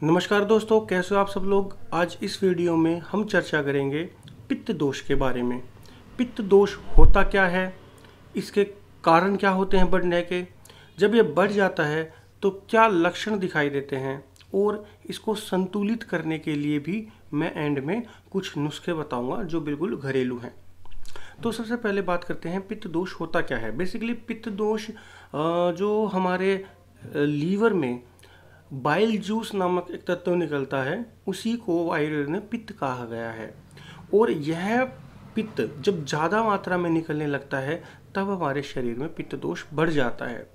नमस्कार दोस्तों, कैसे हो आप सब लोग। आज इस वीडियो में हम चर्चा करेंगे पित्त दोष के बारे में। पित्त दोष होता क्या है, इसके कारण क्या होते हैं बढ़ने के, जब ये बढ़ जाता है तो क्या लक्षण दिखाई देते हैं, और इसको संतुलित करने के लिए भी मैं एंड में कुछ नुस्खे बताऊंगा जो बिल्कुल घरेलू हैं। तो सबसे पहले बात करते हैं पित्त दोष होता क्या है। बेसिकली पित्त दोष जो हमारे लीवर में बाइल जूस नामक एक तत्व निकलता है, उसी को आयुर्वेद में पित्त कहा गया है। और यह पित्त जब ज़्यादा मात्रा में निकलने लगता है तब हमारे शरीर में पित्त दोष बढ़ जाता है।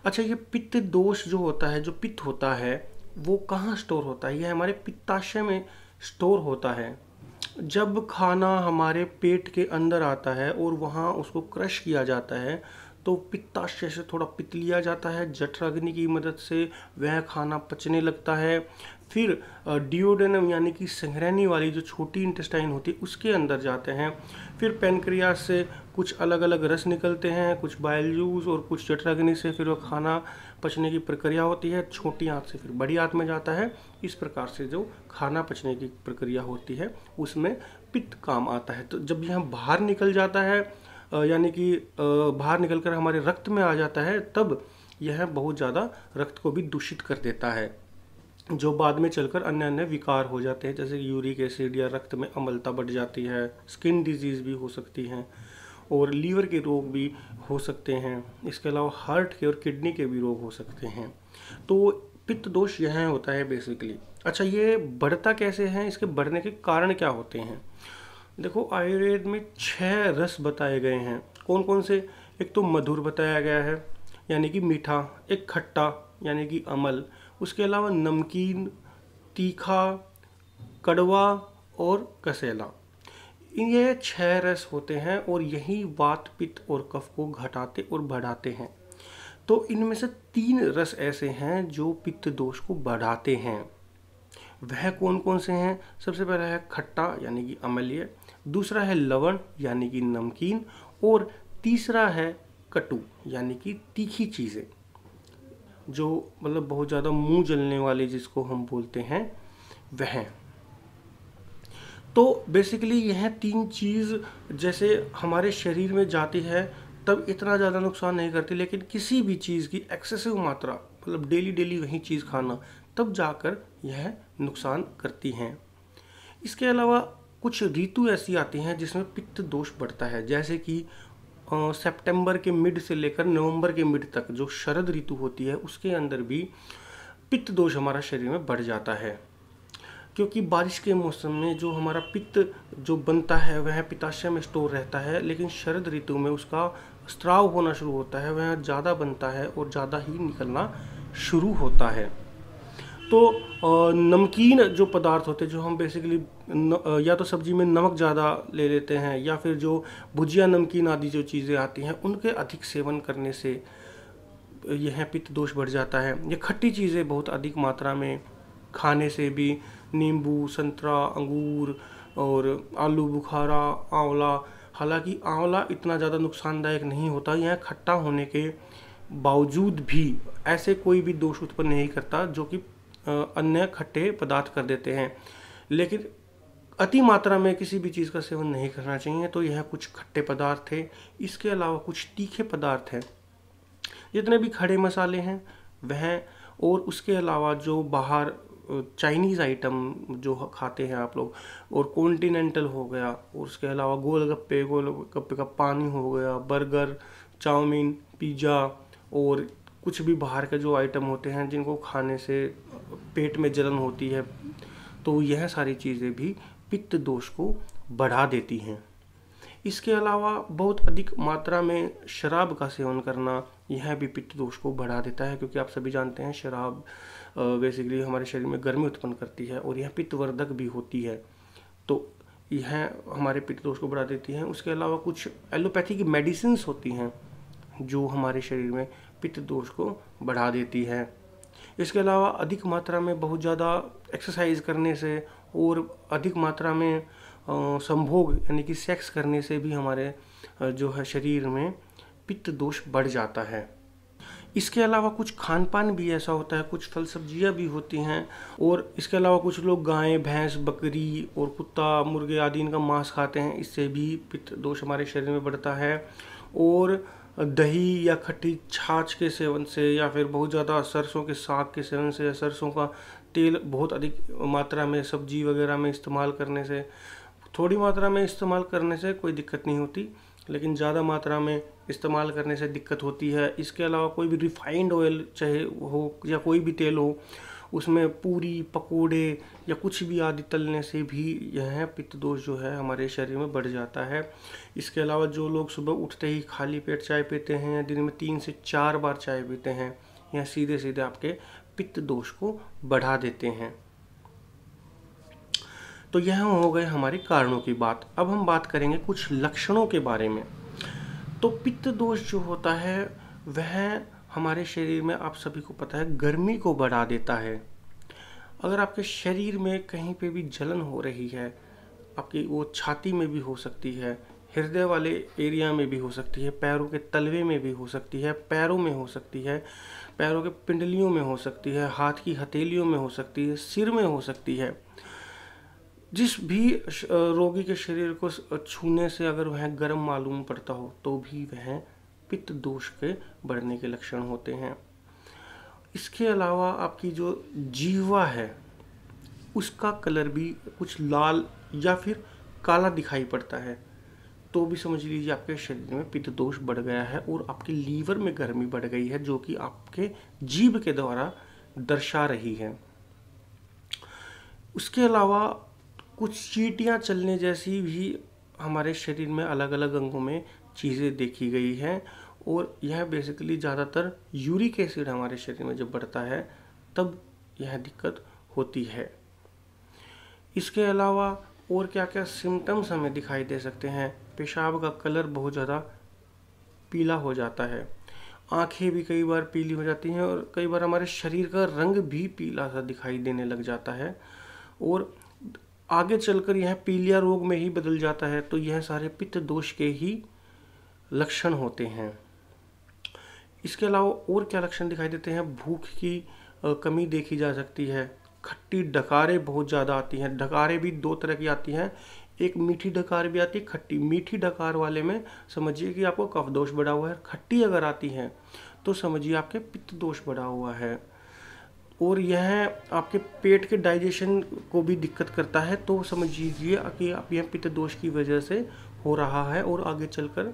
अच्छा, ये पित्त दोष जो होता है, जो पित्त होता है, वो कहाँ स्टोर होता है? यह हमारे पित्ताशय में स्टोर होता है। जब खाना हमारे पेट के अंदर आता है और वहाँ उसको क्रश किया जाता है तो पित्ताशय से थोड़ा पित्त लिया जाता है, जठराग्नि की मदद से वह खाना पचने लगता है। फिर डिओडेनम यानी कि संग्रहणी वाली जो छोटी इंटेस्टाइन होती है उसके अंदर जाते हैं। फिर पैनक्रियास से कुछ अलग अलग रस निकलते हैं, कुछ बाइल जूस और कुछ जठराग्नि से फिर वह खाना पचने की प्रक्रिया होती है। छोटी आंत से फिर बड़ी आंत में जाता है। इस प्रकार से जो खाना पचने की प्रक्रिया होती है उसमें पित्त काम आता है। तो जब यह बाहर निकल जाता है यानी कि बाहर निकलकर हमारे रक्त में आ जाता है, तब यह बहुत ज़्यादा रक्त को भी दूषित कर देता है, जो बाद में चलकर अन्य अन्य विकार हो जाते हैं, जैसे यूरिक एसिड या रक्त में अम्लता बढ़ जाती है, स्किन डिजीज़ भी हो सकती हैं और लीवर के रोग भी हो सकते हैं। इसके अलावा हार्ट के और किडनी के भी रोग हो सकते हैं। तो पित्त दोष यह होता है बेसिकली। अच्छा, ये बढ़ता कैसे है, इसके बढ़ने के कारण क्या होते हैं? देखो, आयुर्वेद में 6 रस बताए गए हैं। कौन कौन से? एक तो मधुर बताया गया है यानी कि मीठा, एक खट्टा यानी कि अम्ल, उसके अलावा नमकीन, तीखा, कड़वा और कसेला। ये 6 रस होते हैं और यही वात, पित्त और कफ को घटाते और बढ़ाते हैं। तो इनमें से 3 रस ऐसे हैं जो पित्त दोष को बढ़ाते हैं। वह कौन कौन से हैं? सबसे पहला है खट्टा यानी कि अम्लीय, दूसरा है लवण यानी कि नमकीन, और तीसरा है कटु यानी कि तीखी चीज़ें, जो मतलब बहुत ज़्यादा मुंह जलने वाली जिसको हम बोलते हैं वह। तो बेसिकली यह 3 चीज़ जैसे हमारे शरीर में जाती है तब इतना ज़्यादा नुकसान नहीं करती, लेकिन किसी भी चीज़ की एक्सेसिव मात्रा, मतलब डेली डेली वही चीज़ खाना, तब जाकर यह नुकसान करती हैं। इसके अलावा कुछ ऋतु ऐसी आती हैं जिसमें पित्त दोष बढ़ता है, जैसे कि सितंबर के मिड से लेकर नवंबर के मिड तक जो शरद ऋतु होती है उसके अंदर भी पित्त दोष हमारा शरीर में बढ़ जाता है, क्योंकि बारिश के मौसम में जो हमारा पित्त जो बनता है वह पित्ताशय में स्टोर रहता है, लेकिन शरद ऋतु में उसका स्राव होना शुरू होता है, वह ज़्यादा बनता है और ज़्यादा ही निकलना शुरू होता है। तो नमकीन जो पदार्थ होते हैं, जो हम बेसिकली या तो सब्जी में नमक ज़्यादा ले लेते हैं या फिर जो भुजिया नमकीन आदि जो चीज़ें आती हैं उनके अधिक सेवन करने से यह पित्त दोष बढ़ जाता है। ये खट्टी चीज़ें बहुत अधिक मात्रा में खाने से भी, नींबू, संतरा, अंगूर और आलू बुखारा, आंवला, हालांकि आंवला इतना ज़्यादा नुकसानदायक नहीं होता, यह खट्टा होने के बावजूद भी ऐसे कोई भी दोष उत्पन्न नहीं करता जो कि अन्य खट्टे पदार्थ कर देते हैं, लेकिन अति मात्रा में किसी भी चीज़ का सेवन नहीं करना चाहिए। तो यह कुछ खट्टे पदार्थ थे। इसके अलावा कुछ तीखे पदार्थ हैं, जितने भी खड़े मसाले हैं वह, और उसके अलावा जो बाहर चाइनीज़ आइटम जो खाते हैं आप लोग, और कॉन्टिनेंटल हो गया, और उसके अलावा गोलगप्पे का पानी हो गया, बर्गर, चाउमीन, पिज़्ज़ा और कुछ भी बाहर के जो आइटम होते हैं जिनको खाने से पेट में जलन होती है, तो यह सारी चीज़ें भी पित्त दोष को बढ़ा देती हैं। इसके अलावा बहुत अधिक मात्रा में शराब का सेवन करना, यह भी पित्त दोष को बढ़ा देता है, क्योंकि आप सभी जानते हैं शराब बेसिकली हमारे शरीर में गर्मी उत्पन्न करती है और यह पित्तवर्धक भी होती है, तो यह हमारे पित्त दोष को बढ़ा देती है। उसके अलावा कुछ एलोपैथी की मेडिसिन्स होती हैं जो हमारे शरीर में पित्त दोष को बढ़ा देती है। इसके अलावा अधिक मात्रा में बहुत ज़्यादा एक्सरसाइज करने से और अधिक मात्रा में संभोग यानी कि सेक्स करने से भी हमारे जो है शरीर में पित्त दोष बढ़ जाता है। इसके अलावा कुछ खान पान भी ऐसा होता है, कुछ फल सब्जियां भी होती हैं, और इसके अलावा कुछ लोग गाय, भैंस, बकरी और कुत्ता, मुर्गे आदि इनका मांस खाते हैं। इससे भी पित्त दोष हमारे शरीर में बढ़ता है। और दही या खट्टी छाछ के सेवन से, या फिर बहुत ज़्यादा सरसों के साग के सेवन से, या सरसों का तेल बहुत अधिक मात्रा में सब्जी वगैरह में इस्तेमाल करने से, थोड़ी मात्रा में इस्तेमाल करने से कोई दिक्कत नहीं होती, लेकिन ज़्यादा मात्रा में इस्तेमाल करने से दिक्कत होती है। इसके अलावा कोई भी रिफाइंड ऑयल चाहे हो या कोई भी तेल हो, उसमें पूरी, पकोड़े या कुछ भी आदि तलने से भी यह पित्त दोष जो है हमारे शरीर में बढ़ जाता है। इसके अलावा जो लोग सुबह उठते ही खाली पेट चाय पीते हैं, या दिन में 3 से 4 बार चाय पीते हैं, यह सीधे सीधे आपके पित्त दोष को बढ़ा देते हैं। तो यह हो गए हमारे कारणों की बात। अब हम बात करेंगे कुछ लक्षणों के बारे में। तो पित्त दोष जो होता है वह हमारे शरीर में, आप सभी को पता है, गर्मी को बढ़ा देता है। अगर आपके शरीर में कहीं पे भी जलन हो रही है, आपकी वो छाती में भी हो सकती है, हृदय वाले एरिया में भी हो सकती है, पैरों के तलवे में भी हो सकती है, पैरों में हो सकती है, पैरों के पिंडलियों में हो सकती है, हाथ की हथेलियों में हो सकती है, सिर में हो सकती है, जिस भी रोगी के शरीर को छूने से अगर वह गर्म मालूम पड़ता हो तो भी वह पित्त दोष के बढ़ने के लक्षण होते हैं। इसके अलावा आपकी जो जीवा है उसका कलर भी कुछ लाल या फिर काला दिखाई पड़ता है, तो भी समझ लीजिए आपके शरीर में पित्त दोष बढ़ गया है और आपके लीवर में गर्मी बढ़ गई है, जो कि आपके जीभ के द्वारा दर्शा रही है। उसके अलावा कुछ चींटियां चलने जैसी भी हमारे शरीर में अलग अलग अंगों में चीज़ें देखी गई हैं, और यह बेसिकली ज़्यादातर यूरिक एसिड हमारे शरीर में जब बढ़ता है तब यह दिक्कत होती है। इसके अलावा और क्या क्या सिम्टम्स हमें दिखाई दे सकते हैं। पेशाब का कलर बहुत ज़्यादा पीला हो जाता है, आंखें भी कई बार पीली हो जाती हैं, और कई बार हमारे शरीर का रंग भी पीला सा दिखाई देने लग जाता है, और आगे चलकर यह पीलिया रोग में ही बदल जाता है। तो यह सारे पित्त दोष के ही लक्षण होते हैं। इसके अलावा और क्या लक्षण दिखाई देते हैं, भूख की कमी देखी जा सकती है, खट्टी डकारें बहुत ज़्यादा आती हैं। डकारें भी 2 तरह की आती हैं, एक मीठी डकार भी आती है, खट्टी। मीठी डकार वाले में समझिए कि आपको कफ दोष बढ़ा हुआ है, खट्टी अगर आती है तो समझिए आपके पित्त दोष बढ़ा हुआ है, और यह आपके पेट के डाइजेशन को भी दिक्कत करता है, तो समझ लीजिए कि आप यह पित्त दोष की वजह से हो रहा है, और आगे चलकर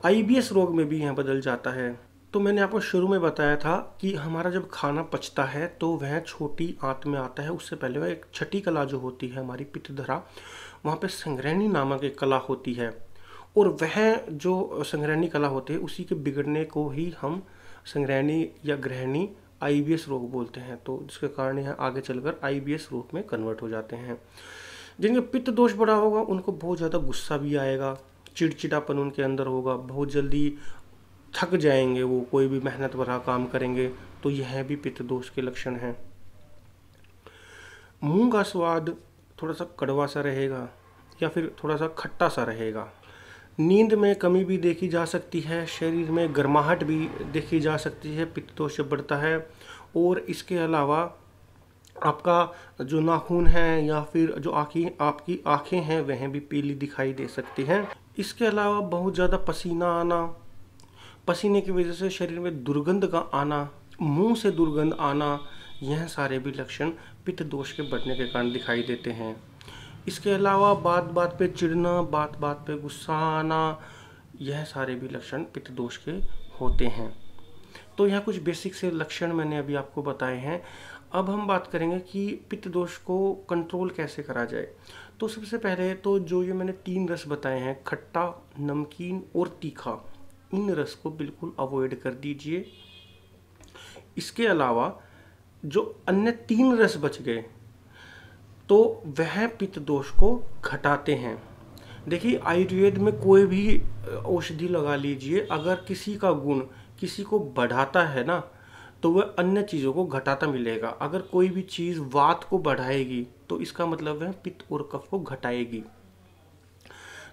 IBS रोग में भी यह बदल जाता है। तो मैंने आपको शुरू में बताया था कि हमारा जब खाना पचता है तो वह छोटी आंत में आता है, उससे पहले वह एक छठी कला जो होती है हमारी पित्तधरा, वहाँ पे संग्रहणी नामक एक कला होती है, और वह जो संग्रहणी कला होती है उसी के बिगड़ने को ही हम संग्रहणी या ग्रहणी IBS रोग बोलते हैं। तो जिसके कारण यह आगे चलकर IBS रोग में कन्वर्ट हो जाते हैं। जिनके पित्त दोष बढ़ा होगा उनको बहुत ज़्यादा गुस्सा भी आएगा, चिड़चिड़ापन उनके अंदर होगा, बहुत जल्दी थक जाएंगे, वो कोई भी मेहनत भरा काम करेंगे, तो यह भी पित्त दोष के लक्षण हैं। मुंह का स्वाद थोड़ा सा कड़वा सा रहेगा या फिर थोड़ा सा खट्टा सा रहेगा। नींद में कमी भी देखी जा सकती है, शरीर में गर्माहट भी देखी जा सकती है, पित्त दोष जब बढ़ता है। और इसके अलावा आपका जो नाखून है या फिर जो आपकी आँखें हैं वह भी पीली दिखाई दे सकती हैं। इसके अलावा बहुत ज़्यादा पसीना आना, पसीने की वजह से शरीर में दुर्गंध का आना, मुंह से दुर्गंध आना, यह सारे भी लक्षण पित्त दोष के बढ़ने के कारण दिखाई देते हैं। इसके अलावा बात बात पे चिढ़ना, बात बात पे गुस्सा आना, यह सारे भी लक्षण पित्त दोष के होते हैं। तो यह कुछ बेसिक से लक्षण मैंने अभी आपको बताए हैं। अब हम बात करेंगे कि पित्त दोष को कंट्रोल कैसे करा जाए। तो सबसे पहले तो जो ये मैंने 3 रस बताए हैं, खट्टा, नमकीन और तीखा, इन रस को बिल्कुल अवॉइड कर दीजिए। इसके अलावा जो अन्य 3 रस बच गए तो वह पित्त दोष को घटाते हैं। देखिए आयुर्वेद में कोई भी औषधि लगा लीजिए, अगर किसी का गुण किसी को बढ़ाता है ना तो वह अन्य चीज़ों को घटाता मिलेगा। अगर कोई भी चीज़ वात को बढ़ाएगी तो इसका मतलब है पित्त और कफ को घटाएगी।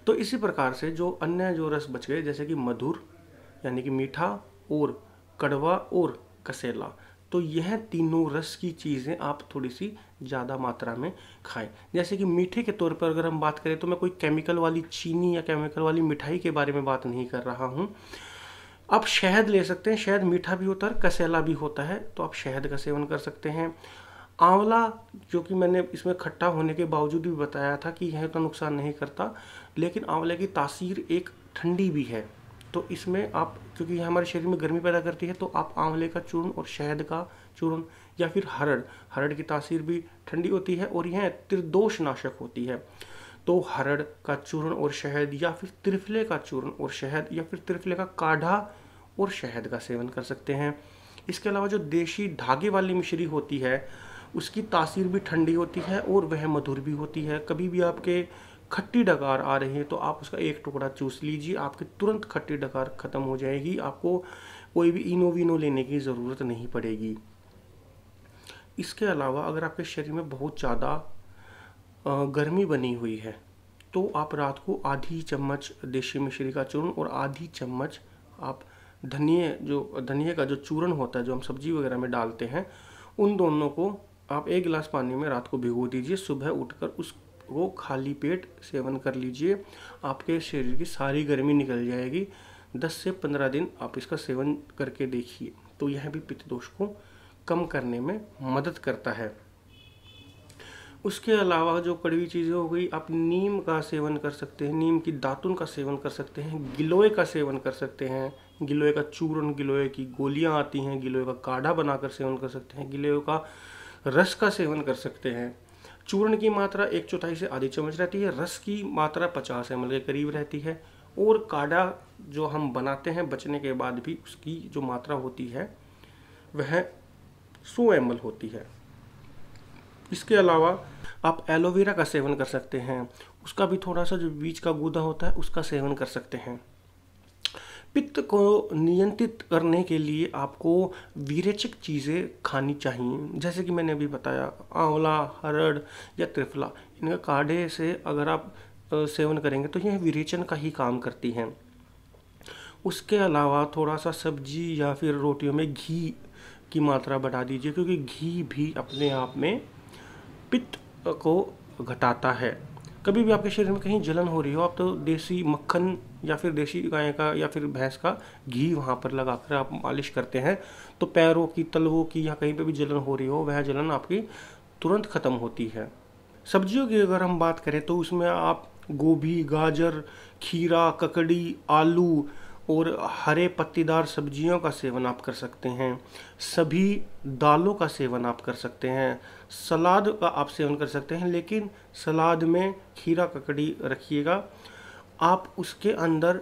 तो इसी प्रकार से जो अन्य जो रस बच गए, जैसे कि मधुर यानी कि मीठा और कड़वा और कसेला। तो यह तीनों रस की चीज़ें आप थोड़ी सी ज़्यादा मात्रा में खाएं। जैसे कि मीठे के तौर पर अगर हम बात करें तो मैं कोई केमिकल वाली चीनी या केमिकल वाली मिठाई के बारे में बात नहीं कर रहा हूँ। आप शहद ले सकते हैं, शहद मीठा भी होता है, कसेला भी होता है, तो आप शहद का सेवन कर सकते हैं। आंवला, जो कि मैंने इसमें खट्टा होने के बावजूद भी बताया था कि यह तो नुकसान नहीं करता, लेकिन आंवले की तासीर एक ठंडी भी है। तो इसमें आप, क्योंकि यह हमारे शरीर में गर्मी पैदा करती है, तो आप आंवले का चूर्ण और शहद का चूर्ण, या फिर हरड़ की तासीर भी ठंडी होती है और यह त्रिदोष नाशक होती है। तो हरड़ का चूर्ण और शहद, या फिर त्रिफले का चूर्ण और शहद, या फिर त्रिफले का काढ़ा और शहद का सेवन कर सकते हैं। इसके अलावा जो देशी धागे वाली मिश्री होती है, उसकी तासीर भी ठंडी होती है और वह मधुर भी होती है। कभी भी आपके खट्टी डकार आ रही है तो आप उसका एक टुकड़ा चूस लीजिए, आपकी तुरंत खट्टी डकार खत्म हो जाएगी, आपको कोई भी इनो विनो लेने की ज़रूरत नहीं पड़ेगी। इसके अलावा अगर आपके शरीर में बहुत ज़्यादा गर्मी बनी हुई है तो आप रात को आधी चम्मच देशी मिश्री का चूर्ण और आधी चम्मच आप धनिए का जो चूर्ण होता है, जो हम सब्जी वगैरह में डालते हैं, उन दोनों को आप 1 गिलास पानी में रात को भिगो दीजिए। सुबह उठकर उसको खाली पेट सेवन कर लीजिए, आपके शरीर की सारी गर्मी निकल जाएगी। 10 से 15 दिन आप इसका सेवन करके देखिए, तो यह भी पित्त दोष को कम करने में मदद करता है। उसके अलावा जो कड़वी चीज़ें हो गई, आप नीम का सेवन कर सकते हैं, नीम की दातुन का सेवन कर सकते हैं, गिलोय का सेवन कर सकते हैं, गिलोय का चूर्ण, गिलोय की गोलियां आती हैं, गिलोय का काढ़ा बनाकर सेवन कर सकते हैं, गिलोय का रस का सेवन कर सकते हैं। चूर्ण की मात्रा 1/4 से आधी चम्मच रहती है, रस की मात्रा 50 ml के करीब रहती है, और काढ़ा जो हम बनाते हैं बचने के बाद भी उसकी जो मात्रा होती है वह 100 ml होती है। इसके अलावा आप एलोवेरा का सेवन कर सकते हैं, उसका भी थोड़ा सा जो बीज का गूदा होता है उसका सेवन कर सकते हैं। पित्त को नियंत्रित करने के लिए आपको विरेचक चीज़ें खानी चाहिए, जैसे कि मैंने अभी बताया, आंवला, हरड़ या त्रिफला, इनका काढ़े से अगर आप सेवन करेंगे तो यह विरेचन का ही काम करती हैं। उसके अलावा थोड़ा सा सब्जी या फिर रोटियों में घी की मात्रा बढ़ा दीजिए, क्योंकि घी भी अपने आप में पित्त को घटाता है। कभी भी आपके शरीर में कहीं जलन हो रही हो, आप तो देसी मक्खन या फिर देसी गाय का या फिर भैंस का घी वहाँ पर लगाकर आप मालिश करते हैं, तो पैरों की, तलवों की या कहीं पे भी जलन हो रही हो, वह जलन आपकी तुरंत ख़त्म होती है। सब्जियों की अगर हम बात करें तो उसमें आप गोभी, गाजर, खीरा, ककड़ी, आलू और हरे पत्तीदार सब्जियों का सेवन आप कर सकते हैं। सभी दालों का सेवन आप कर सकते हैं। सलाद का आप सेवन कर सकते हैं, लेकिन सलाद में खीरा, ककड़ी रखिएगा। आप उसके अंदर